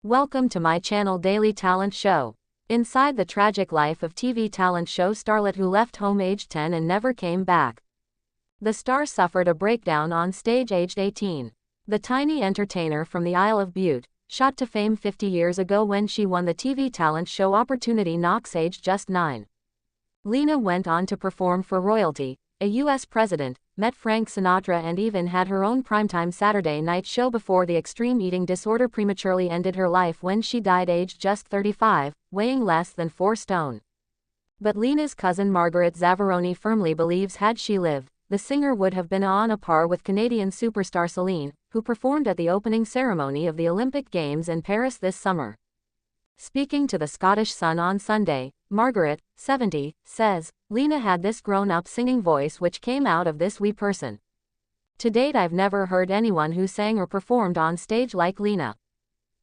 Welcome to my channel Daily Talent Show. Inside the tragic life of TV talent show starlet who left home aged 10 and never came back. The star suffered a breakdown on stage aged 18. The tiny entertainer from the Isle of Bute, shot to fame 50 years ago when she won the TV talent show Opportunity Knocks aged just 9. Lena went on to perform for royalty, a U.S. president, met Frank Sinatra and even had her own primetime Saturday night show before the extreme eating disorder prematurely ended her life when she died aged just 35, weighing less than 4 stone. But Lena's cousin Margaret Zavaroni firmly believes had she lived, the singer would have been on a par with Canadian superstar Celine, who performed at the opening ceremony of the Olympic Games in Paris this summer. Speaking to the Scottish Sun on Sunday, Margaret, 70, says, "Lena had this grown-up singing voice which came out of this wee person. To date I've never heard anyone who sang or performed on stage like Lena.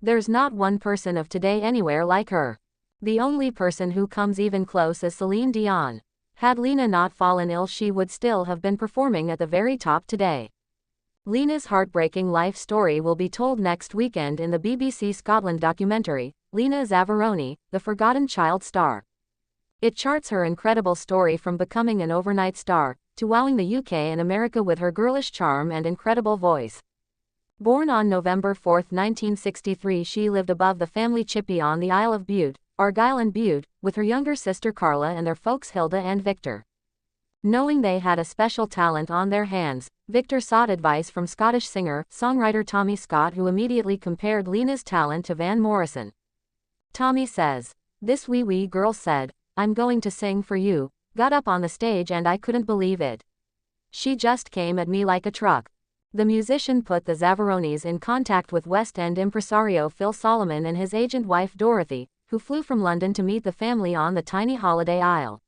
There's not one person of today anywhere like her. The only person who comes even close is Celine Dion. Had Lena not fallen ill she would still have been performing at the very top today." Lena's heartbreaking life story will be told next weekend in the BBC Scotland documentary, Lena Zavaroni, the Forgotten Child Star. It charts her incredible story from becoming an overnight star, to wowing the UK and America with her girlish charm and incredible voice. Born on November 4, 1963, she lived above the family chippy on the Isle of Bute, Argyll and Bute, with her younger sister Carla and their folks Hilda and Victor. Knowing they had a special talent on their hands, Victor sought advice from Scottish singer-songwriter Tommy Scott, who immediately compared Lena's talent to Van Morrison. Tommy says, "This wee girl said, 'I'm going to sing for you,' got up on the stage and I couldn't believe it. She just came at me like a truck." The musician put the Zavaronis in contact with West End impresario Phil Solomon and his agent wife Dorothy, who flew from London to meet the family on the tiny holiday isle.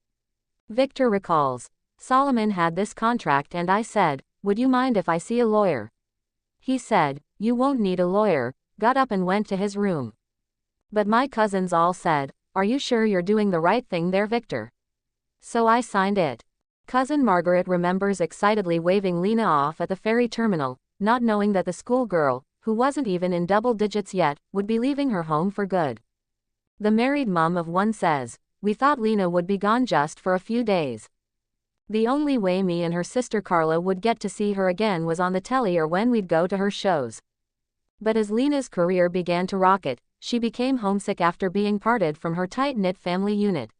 Victor recalls, "Solomon had this contract and I said, 'Would you mind if I see a lawyer?' He said, 'You won't need a lawyer,' got up and went to his room. But my cousins all said, 'Are you sure you're doing the right thing there, Victor?' So I signed it." Cousin Margaret remembers excitedly waving Lena off at the ferry terminal, not knowing that the schoolgirl, who wasn't even in double digits yet, would be leaving her home for good. The married mum of one says, "We thought Lena would be gone just for a few days. The only way me and her sister Carla would get to see her again was on the telly or when we'd go to her shows." But as Lena's career began to rocket, she became homesick after being parted from her tight-knit family unit.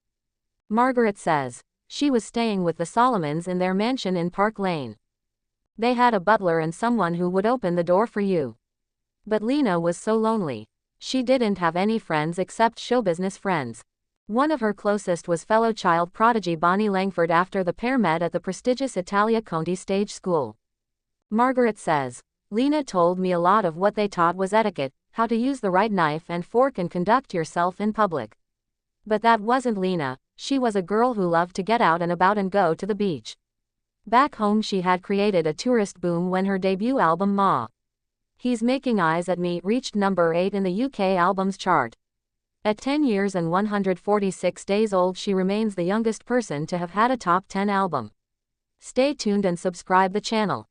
Margaret says, "She was staying with the Solomons in their mansion in Park Lane. They had a butler and someone who would open the door for you. But Lena was so lonely. She didn't have any friends except showbusiness friends. One of her closest was fellow child prodigy Bonnie Langford after the pair met at the prestigious Italia Conti stage school." Margaret says, "Lena told me a lot of what they taught was etiquette, how to use the right knife and fork and conduct yourself in public. But that wasn't Lena. She was a girl who loved to get out and about and go to the beach." Back home she had created a tourist boom when her debut album Ma. He's Making Eyes at Me reached number 8 in the UK albums chart. At 10 years and 146 days old she remains the youngest person to have had a top 10 album. Stay tuned and subscribe the channel.